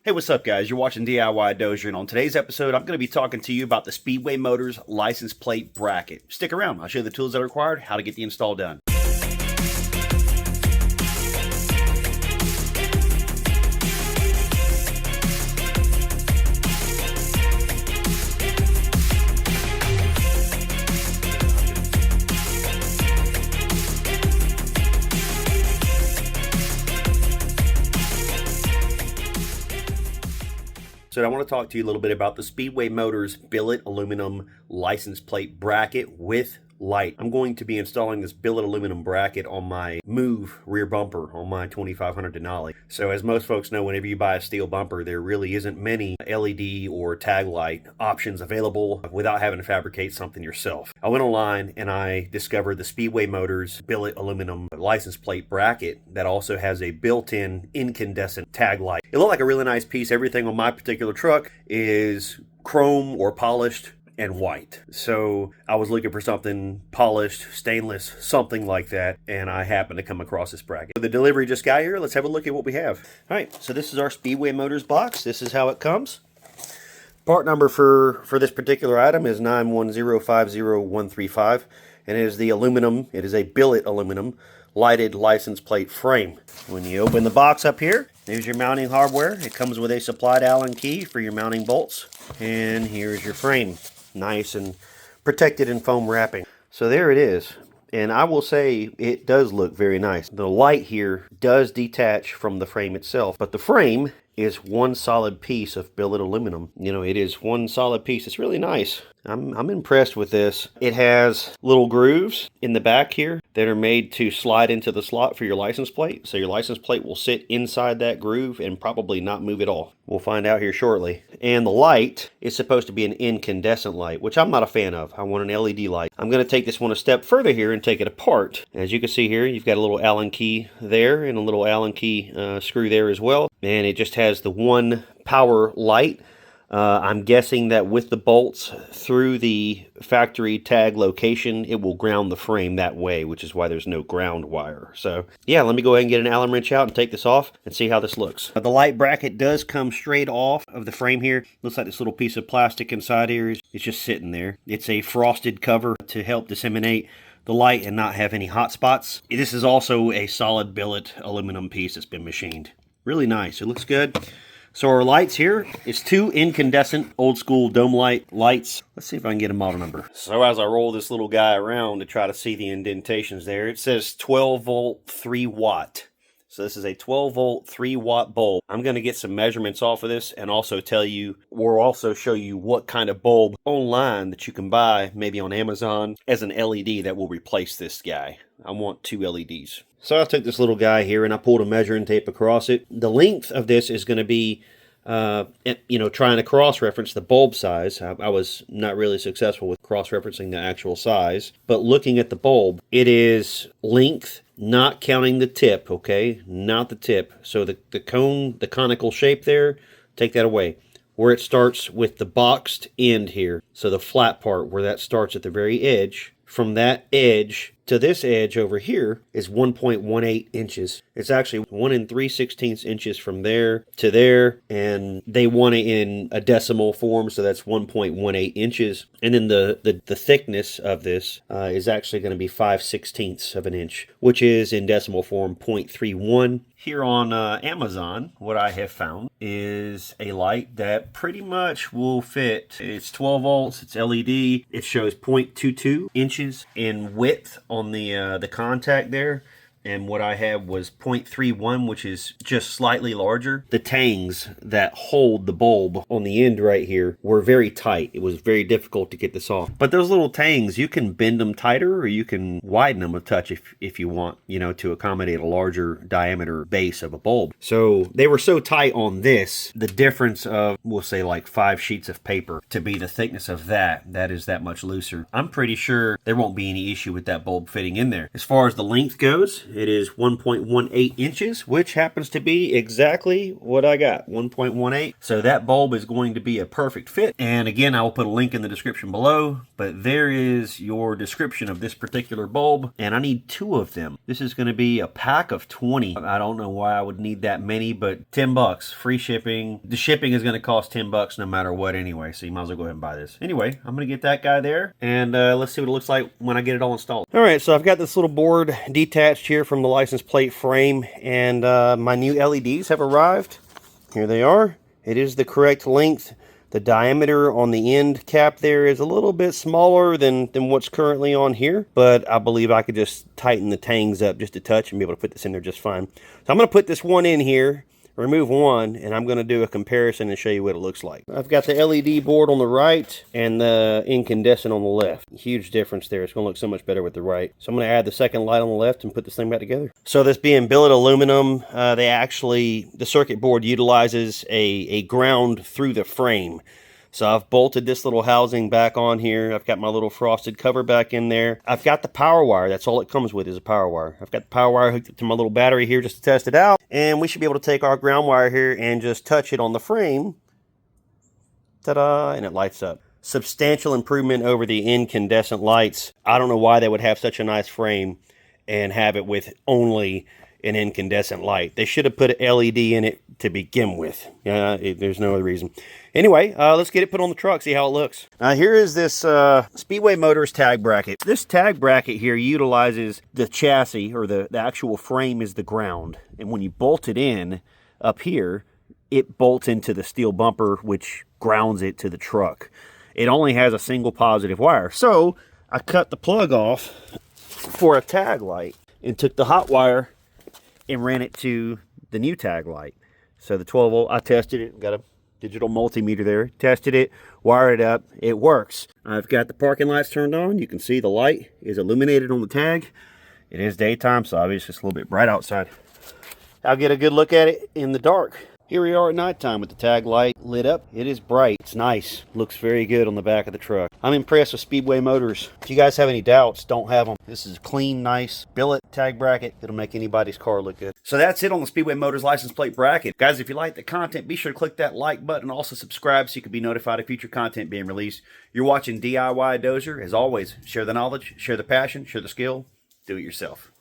Hey, what's up guys? You're watching DIY Dozier, and on today's episode, I'm going to be talking to you about the Speedway Motors license plate bracket. Stick around, I'll show you the tools that are required, how to get the install done. So I want to talk to you a little bit about the Speedway Motors billet aluminum license plate bracket with light. I'm going to be installing this billet aluminum bracket on my Move rear bumper on my 2500 Denali. So as most folks know, whenever you buy a steel bumper, there really isn't many LED or tag light options available without having to fabricate something yourself. I went online and I discovered the Speedway Motors billet aluminum license plate bracket that also has a built-in incandescent tag light. It looked like a really nice piece. Everything on my particular truck is chrome or polished and white. So I was looking for something polished, stainless, something like that, and I happened to come across this bracket. The delivery just got here. Let's have a look at what we have. All right, so this is our Speedway Motors box. This is how it comes. Part number for this particular item is 91050-135, and it is the aluminum, it is a billet aluminum lighted license plate frame. When you open the box up here, there's your mounting hardware. It comes with a supplied Allen key for your mounting bolts, and here's your frame. Nice and protected in foam wrapping. So there it is. And I will say it does look very nice. The light here does detach from the frame itself, but the frame is one solid piece of billet aluminum. You know, it is one solid piece. It's really nice. I'm impressed with this. It has little grooves in the back here that are made to slide into the slot for your license plate. So your license plate will sit inside that groove and probably not move at all. We'll find out here shortly. And the light is supposed to be an incandescent light, which I'm not a fan of. I want an LED light. I'm going to take this one a step further here and take it apart. As you can see here, you've got a little Allen key there and a little Allen key screw there as well. And it just has the one power light. I'm guessing that with the bolts through the factory tag location, it will ground the frame that way, which is why there's no ground wire. So yeah, let me go ahead and get an Allen wrench out and take this off and see how this looks. The light bracket does come straight off of the frame here. Looks like this little piece of plastic inside here is just sitting there. It's a frosted cover to help disseminate the light and not have any hot spots. This is also a solid billet aluminum piece that's been machined. Really nice. It looks good. So our lights here is two incandescent old school dome lights. Let's see if I can get a model number. So as I roll this little guy around to try to see the indentations there, it says 12 volt 3 watt. So this is a 12 volt 3 watt bulb. I'm going to get some measurements off of this and also tell you, we'll also show you what kind of bulb online that you can buy maybe on Amazon as an LED that will replace this guy. I want two LEDs. So I took this little guy here and I pulled a measuring tape across it. The length of this is going to be, trying to cross-reference the bulb size. I was not really successful with cross-referencing the actual size. But looking at the bulb, it is length, not counting the tip, okay? Not the tip. So the cone, the conical shape there, take that away. Where it starts with the boxed end here. So the flat part where that starts at the very edge. From that edge to this edge over here is 1.18 inches. It's actually 1 3/16 inches from there to there, and they want it in a decimal form, so that's 1.18 inches. And then the thickness of this is actually going to be 5/16 of an inch, which is in decimal form 0.31. Here on Amazon, what I have found is a light that pretty much will fit. It's 12 volts, it's LED, it shows 0.22 inches in width on the contact there. And what I had was 0.31, which is just slightly larger. The tangs that hold the bulb on the end right here were very tight. It was very difficult to get this off. But those little tangs, you can bend them tighter or you can widen them a touch if you want, to accommodate a larger diameter base of a bulb. So they were so tight on this, the difference of, we'll say like 5 sheets of paper to be the thickness of that is that much looser. I'm pretty sure there won't be any issue with that bulb fitting in there. As far as the length goes, It is 1.18 inches, which happens to be exactly what I got, 1.18. So that bulb is going to be a perfect fit. And again, I will put a link in the description below, but there is your description of this particular bulb, and I need 2 of them. This is going to be a pack of 20. I don't know why I would need that many, but 10 bucks, free shipping. The shipping is going to cost 10 bucks no matter what anyway, so you might as well go ahead and buy this. Anyway, I'm going to get that guy there, and let's see what it looks like when I get it all installed. All right, so I've got this little board detached here from the license plate frame, and my new LEDs have arrived. Here they are. It is the correct length. The diameter on the end cap there is a little bit smaller than what's currently on here, but I believe I could just tighten the tangs up just a touch and be able to put this in there just fine. So I'm going to put this one in here, remove one, and I'm going to do a comparison and show you what it looks like. I've got the LED board on the right and the incandescent on the left. Huge difference there. It's going to look so much better with the right. So I'm going to add the second light on the left and put this thing back together. So this being billet aluminum, the circuit board utilizes a ground through the frame. So I've bolted this little housing back on here. I've got my little frosted cover back in there. I've got the power wire. That's all it comes with is a power wire. I've got the power wire hooked up to my little battery here just to test it out. And we should be able to take our ground wire here and just touch it on the frame. Ta-da! And it lights up. Substantial improvement over the incandescent lights. I don't know why they would have such a nice frame and have it with only an incandescent light. They should have put an LED in it to begin with. There's no other reason. Anyway, let's get it put on the truck, see how it looks. Here is this Speedway Motors tag bracket. This tag bracket here utilizes the chassis, or the actual frame is the ground. And when you bolt it in up here, it bolts into the steel bumper, which grounds it to the truck. It only has a single positive wire. So I cut the plug off for a tag light and took the hot wire and ran it to the new tag light. So the 12 volt, I tested it, got a digital multimeter there, tested it, wired it up, it works. I've got the parking lights turned on. You can see the light is illuminated on the tag. It is daytime, so obviously it's a little bit bright outside. I'll get a good look at it in the dark. Here we are at nighttime with the tag light lit up. It is bright. It's nice. Looks very good on the back of the truck. I'm impressed with Speedway Motors. If you guys have any doubts, don't have them. This is a clean, nice billet tag bracket. It'll make anybody's car look good. So that's it on the Speedway Motors license plate bracket. Guys, if you like the content, be sure to click that like button. Also subscribe so you can be notified of future content being released. You're watching DIY Dozier. As always, share the knowledge, share the passion, share the skill. Do it yourself.